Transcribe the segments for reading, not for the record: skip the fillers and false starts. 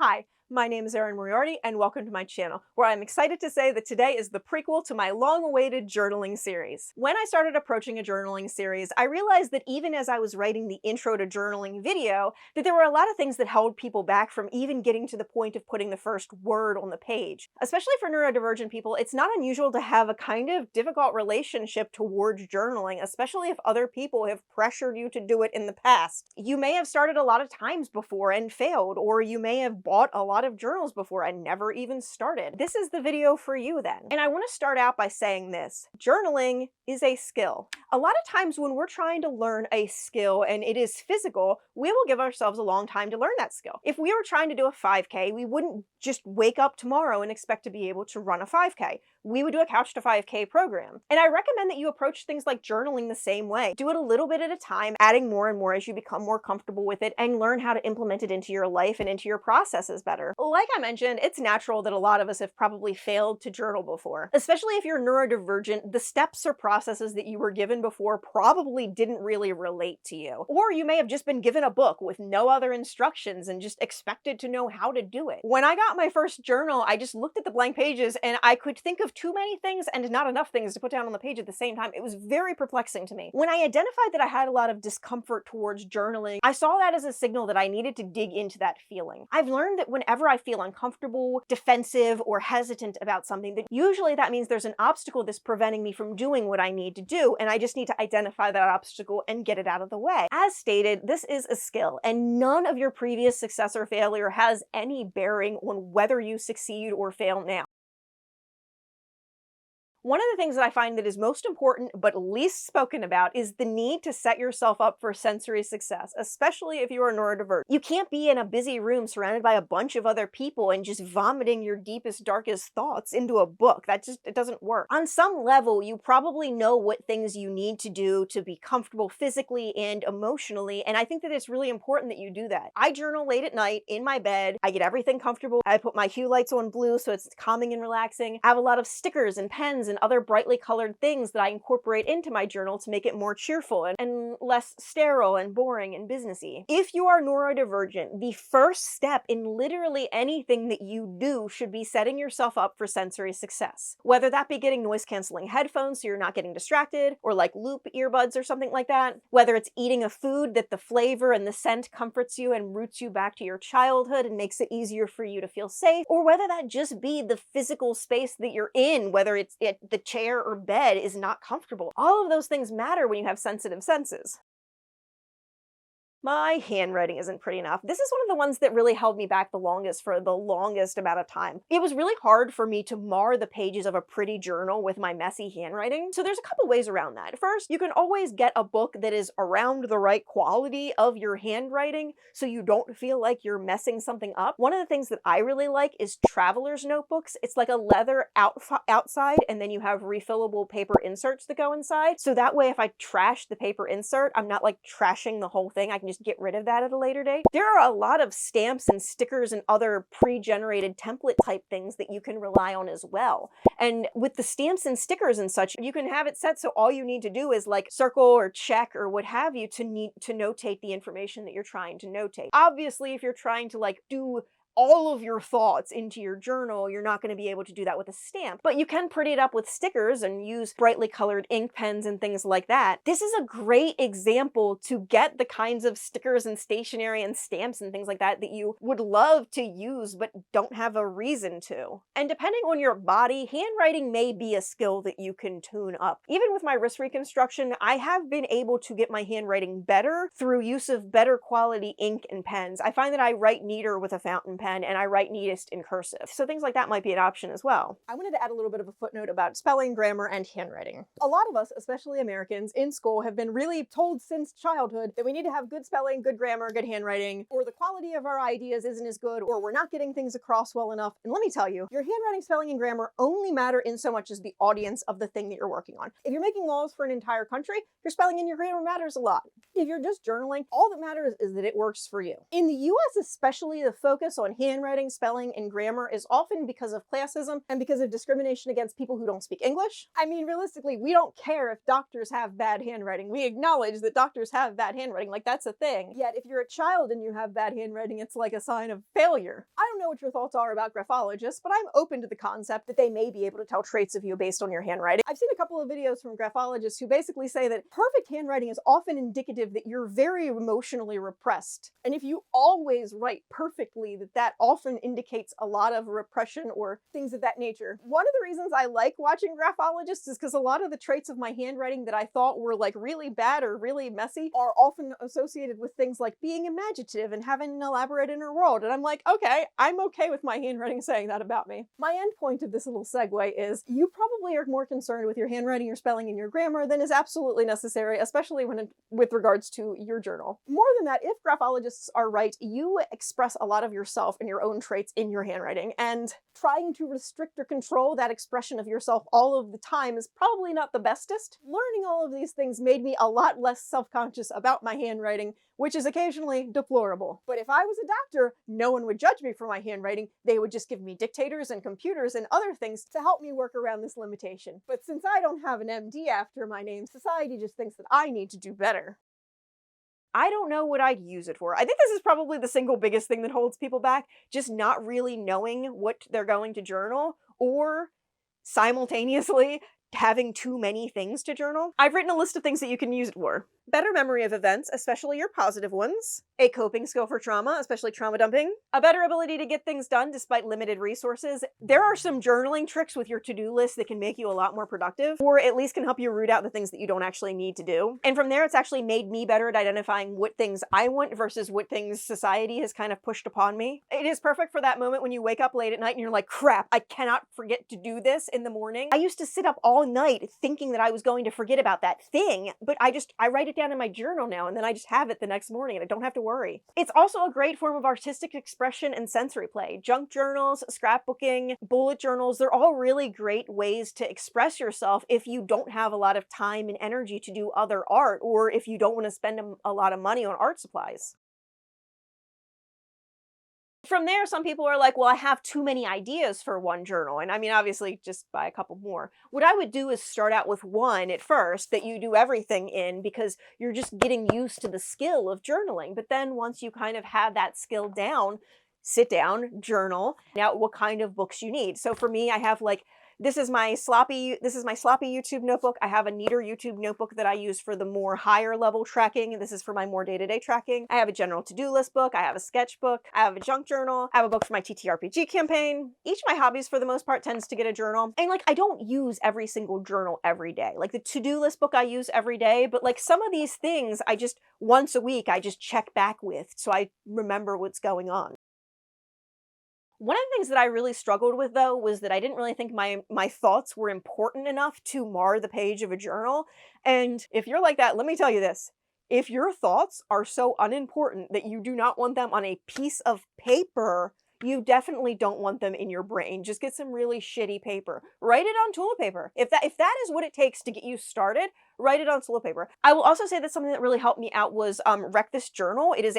Hi, my name is Erin Moriarty, and welcome to my channel, where I'm excited to say that today is the prequel to my long-awaited journaling series. When I started approaching a journaling series, I realized that even as I was writing the intro to journaling video, that there were a lot of things that held people back from even getting to the point of putting the first word on the page. Especially for neurodivergent people, it's not unusual to have a kind of difficult relationship towards journaling, especially if other people have pressured you to do it in the past. You may have started a lot of times before and failed, or you may have bought a lot of journals before and never even started. This is the video for you then. And I want to start out by saying this. Journaling is a skill. A lot of times when we're trying to learn a skill and it is physical, we will give ourselves a long time to learn that skill. If we were trying to do a 5K, we wouldn't just wake up tomorrow and expect to be able to run a 5K. We would do a couch to 5K program. And I recommend that you approach things like journaling the same way. Do it a little bit at a time, adding more and more as you become more comfortable with it, and learn how to implement it into your life and into your processes better. Like I mentioned, it's natural that a lot of us have probably failed to journal before. Especially if you're neurodivergent, the steps or processes that you were given before probably didn't really relate to you. Or you may have just been given a book with no other instructions and just expected to know how to do it. When I got my first journal, I just looked at the blank pages and I could think of too many things and not enough things to put down on the page at the same time. It was very perplexing to me. When I identified that I had a lot of discomfort towards journaling, I saw that as a signal that I needed to dig into that feeling. I've learned that whenever I feel uncomfortable, defensive, or hesitant about something, that usually that means there's an obstacle that's preventing me from doing what I need to do, and I just need to identify that obstacle and get it out of the way. As stated, this is a skill, and none of your previous success or failure has any bearing on whether you succeed or fail now. One of the things that I find that is most important but least spoken about is the need to set yourself up for sensory success, especially if you are neurodivergent. You can't be in a busy room surrounded by a bunch of other people and just vomiting your deepest, darkest thoughts into a book. It doesn't work. On some level, you probably know what things you need to do to be comfortable physically and emotionally, and I think that it's really important that you do that. I journal late at night in my bed. I get everything comfortable. I put my hue lights on blue so it's calming and relaxing. I have a lot of stickers and pens and other brightly colored things that I incorporate into my journal to make it more cheerful and less sterile and boring and businessy. If you are neurodivergent, the first step in literally anything that you do should be setting yourself up for sensory success. Whether that be getting noise-canceling headphones so you're not getting distracted, or like loop earbuds or something like that. Whether it's eating a food that the flavor and the scent comforts you and roots you back to your childhood and makes it easier for you to feel safe, or whether that just be the physical space that you're in, whether it's the chair or bed is not comfortable. All of those things matter when you have sensitive senses. My handwriting isn't pretty enough. This is one of the ones that really held me back the longest for the longest amount of time. It was really hard for me to mar the pages of a pretty journal with my messy handwriting, so there's a couple ways around that. First, you can always get a book that is around the right quality of your handwriting so you don't feel like you're messing something up. One of the things that I really like is traveler's notebooks. It's like a leather outside, and then you have refillable paper inserts that go inside, so that way if I trash the paper insert, I'm not like trashing the whole thing. I can just get rid of that at a later date. There are a lot of stamps and stickers and other pre-generated template type things that you can rely on as well. And with the stamps and stickers and such, you can have it set so all you need to do is like circle or check or what have you to notate the information that you're trying to notate. Obviously, if you're trying to like do all of your thoughts into your journal, you're not going to be able to do that with a stamp. But you can pretty it up with stickers and use brightly colored ink pens and things like that. This is a great example to get the kinds of stickers and stationery and stamps and things like that that you would love to use but don't have a reason to. And depending on your body, handwriting may be a skill that you can tune up. Even with my wrist reconstruction, I have been able to get my handwriting better through use of better quality ink and pens. I find that I write neater with a fountain pen and I write neatest in cursive. So things like that might be an option as well. I wanted to add a little bit of a footnote about spelling, grammar, and handwriting. A lot of us, especially Americans, in school have been really told since childhood that we need to have good spelling, good grammar, good handwriting, or the quality of our ideas isn't as good, or we're not getting things across well enough. And let me tell you, your handwriting, spelling, and grammar only matter in so much as the audience of the thing that you're working on. If you're making laws for an entire country, your spelling and your grammar matters a lot. If you're just journaling, all that matters is that it works for you. In the US especially, the focus on on handwriting, spelling, and grammar is often because of classism and because of discrimination against people who don't speak English. I mean, realistically, we don't care if doctors have bad handwriting. We acknowledge that doctors have bad handwriting, like that's a thing. Yet if you're a child and you have bad handwriting, it's like a sign of failure. I don't know what your thoughts are about graphologists, but I'm open to the concept that they may be able to tell traits of you based on your handwriting. I've seen a couple of videos from graphologists who basically say that perfect handwriting is often indicative that you're very emotionally repressed. And if you always write perfectly, that often indicates a lot of repression or things of that nature. One of the reasons I like watching graphologists is because a lot of the traits of my handwriting that I thought were like really bad or really messy are often associated with things like being imaginative and having an elaborate inner world. And I'm like, okay, I'm okay with my handwriting saying that about me. My end point of this little segue is you probably are more concerned with your handwriting, your spelling, and your grammar than is absolutely necessary, especially with regards to your journal. More than that, if graphologists are right, you express a lot of yourself and your own traits in your handwriting, and trying to restrict or control that expression of yourself all of the time is probably not the bestest. Learning all of these things made me a lot less self-conscious about my handwriting, which is occasionally deplorable. But if I was a doctor, no one would judge me for my handwriting. They would just give me dictators and computers and other things to help me work around this limitation. But since I don't have an MD after my name, society just thinks that I need to do better. I don't know what I'd use it for. I think this is probably the single biggest thing that holds people back, just not really knowing what they're going to journal, or simultaneously having too many things to journal. I've written a list of things that you can use it for. Better memory of events, especially your positive ones. A coping skill for trauma, especially trauma dumping. A better ability to get things done despite limited resources. There are some journaling tricks with your to-do list that can make you a lot more productive, or at least can help you root out the things that you don't actually need to do. And from there, it's actually made me better at identifying what things I want versus what things society has kind of pushed upon me. It is perfect for that moment when you wake up late at night and you're like, crap, I cannot forget to do this in the morning. I used to sit up all night thinking that I was going to forget about that thing, but I write it down in my journal now, and then I just have it the next morning and I don't have to worry. It's also a great form of artistic expression and sensory play. Junk journals, scrapbooking, bullet journals, they're all really great ways to express yourself if you don't have a lot of time and energy to do other art, or if you don't want to spend a lot of money on art supplies. From there, some people are like, well, I have too many ideas for one journal. And I mean, obviously, just buy a couple more. What I would do is start out with one at first that you do everything in, because you're just getting used to the skill of journaling. But then once you kind of have that skill down, sit down, journal. Now, what kind of books you need. So for me, I have like, this is my sloppy YouTube notebook. I have a neater YouTube notebook that I use for the more higher level tracking. This is for my more day-to-day tracking. I have a general to-do list book. I have a sketchbook. I have a junk journal. I have a book for my TTRPG campaign. Each of my hobbies, for the most part, tends to get a journal. And like, I don't use every single journal every day. Like the to-do list book I use every day, but like some of these things I just, once a week, I just check back with so I remember what's going on. One of the things that I really struggled with, though, was that I didn't really think my thoughts were important enough to mar the page of a journal. And if you're like that, let me tell you this. If your thoughts are so unimportant that you do not want them on a piece of paper, you definitely don't want them in your brain. Just get some really shitty paper. Write it on toilet paper. If that is what it takes to get you started, write it on toilet paper. I will also say that something that really helped me out was Wreck This Journal. It is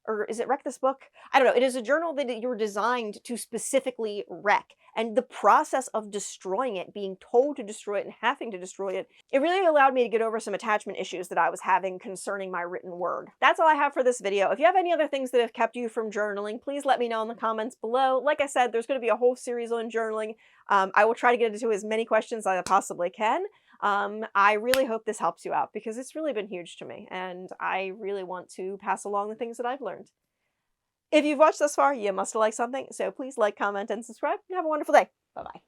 or is it Wreck This Book? I don't know. It is a journal that you're designed to specifically wreck. And the process of destroying it, being told to destroy it and having to destroy it, it really allowed me to get over some attachment issues that I was having concerning my written word. That's all I have for this video. If you have any other things that have kept you from journaling, please let me know in the comments below. Like I said, there's going to be a whole series on journaling. I will try to get into as many questions as I possibly can. I really hope this helps you out, because it's really been huge to me, and I really want to pass along the things that I've learned. If you've watched thus far, you must have liked something, so please like, comment, and subscribe, and have a wonderful day. Bye-bye.